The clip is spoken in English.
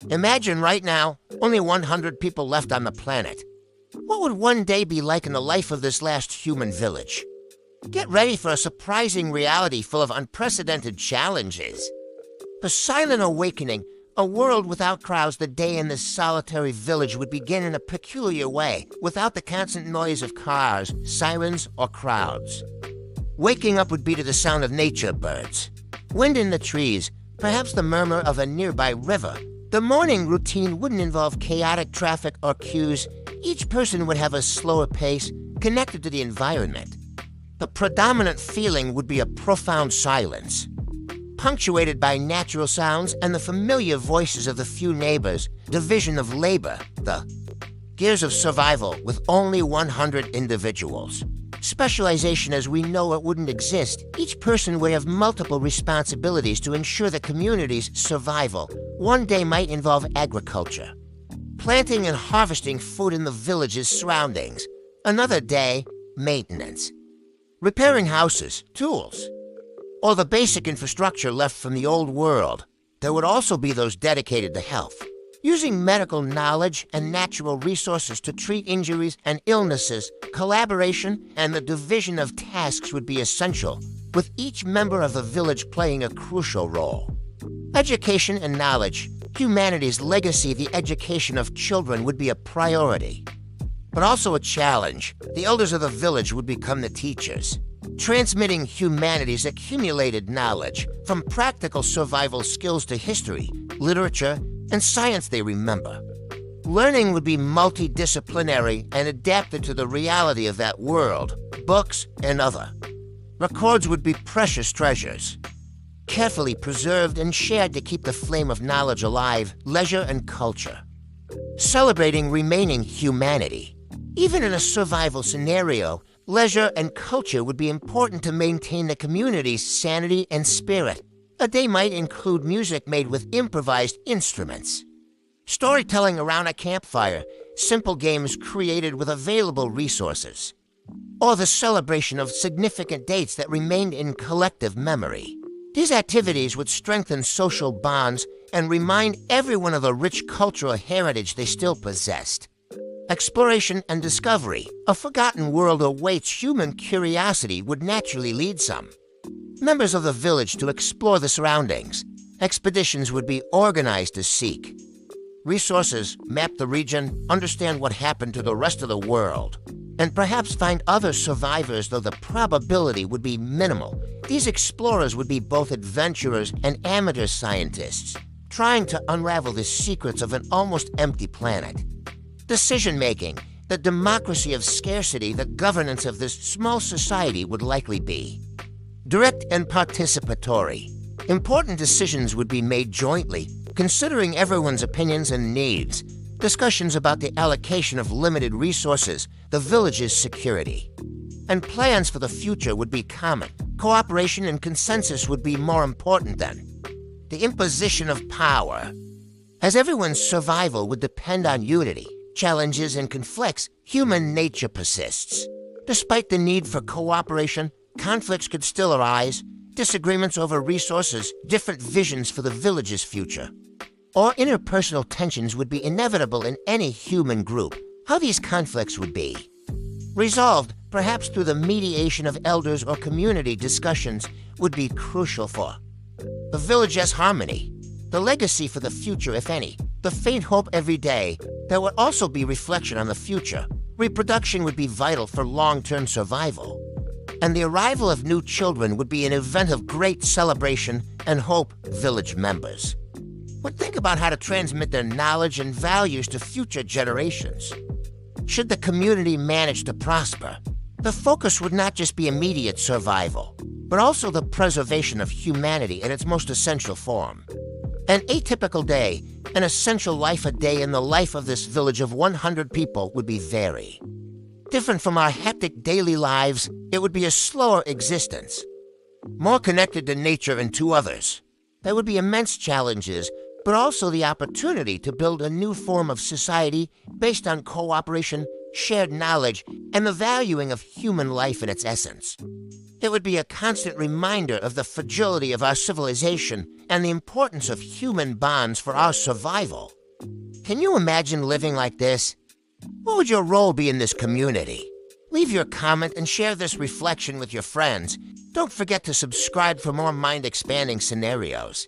Imagine right now, only 100 people left on the planet. What would one day be like in the life of this last human village? Get ready for a surprising reality full of unprecedented challenges. The silent awakening, a world without crowds. The day in this solitary village would begin in a peculiar way, without the constant noise of cars, sirens, or crowds. Waking up would be to the sound of nature birds, wind in the trees, perhaps the murmur of a nearby river. The morning routine wouldn't involve chaotic traffic or queues. Each person would have a slower pace, connected to the environment. The predominant feeling would be a profound silence, punctuated by natural sounds and the familiar voices of the few neighbors. Division of labor, the gears of survival with only 100 individuals. Specialization as we know it wouldn't exist. Each person would have multiple responsibilities to ensure the community's survival. One day might involve agriculture, planting and harvesting food in the village's surroundings. Another day, maintenance, repairing houses, tools, or the basic infrastructure left from the old world. There would also be those dedicated to health, using medical knowledge and natural resources to treat injuries and illnesses. Collaboration and the division of tasks would be essential, with each member of the village playing a crucial role. Education and knowledge, humanity's legacy. The education of children would be a priority, but also a challenge. The elders of the village would become the teachers, transmitting humanity's accumulated knowledge, from practical survival skills to history, literature, and science they remember. Learning would be multidisciplinary and adapted to the reality of that world, books and other. Records would be precious treasures, carefully preserved and shared to keep the flame of knowledge alive. Leisure and culture, celebrating remaining humanity. Even in a survival scenario, leisure and culture would be important to maintain the community's sanity and spirit. A day might include music made with improvised instruments, storytelling around a campfire, simple games created with available resources, or the celebration of significant dates that remained in collective memory. These activities would strengthen social bonds and remind everyone of the rich cultural heritage they still possessed. Exploration and discovery, a forgotten world awaits. Human curiosity would naturally lead some members of the village to explore the surroundings. Expeditions would be organized to seek resources, map the region, understand what happened to the rest of the world, and perhaps find other survivors, though the probability would be minimal. These explorers would be both adventurers and amateur scientists, trying to unravel the secrets of an almost empty planet. Decision-making, the democracy of scarcity. The governance of this small society would likely be direct and participatory. Important decisions would be made jointly, considering everyone's opinions and needs. Discussions about the allocation of limited resources, the village's security, and plans for the future would be common. Cooperation and consensus would be more important then. The imposition of power, as everyone's survival would depend on unity. Challenges and conflicts, human nature persists. Despite the need for cooperation, conflicts could still arise. Disagreements over resources, different visions for the village's future, or interpersonal tensions would be inevitable in any human group. How these conflicts would be resolved, perhaps through the mediation of elders or community discussions, would be crucial for the village's harmony, the legacy for the future, if any, the faint hope every day. There would also be reflection on the future. Reproduction would be vital for long-term survival, and the arrival of new children would be an event of great celebration and hope. Village members would think about how to transmit their knowledge and values to future generations. Should the community manage to prosper, the focus would not just be immediate survival, but also the preservation of humanity in its most essential form. An atypical day, an essential life. A day in the life of this village of 100 people would be very different from our hectic daily lives. It would be a slower existence, more connected to nature and to others. There would be immense challenges, but also the opportunity to build a new form of society based on cooperation, shared knowledge, and the valuing of human life in its essence. It would be a constant reminder of the fragility of our civilization and the importance of human bonds for our survival. Can you imagine living like this? What would your role be in this community? Leave your comment and share this reflection with your friends. Don't forget to subscribe for more mind-expanding scenarios.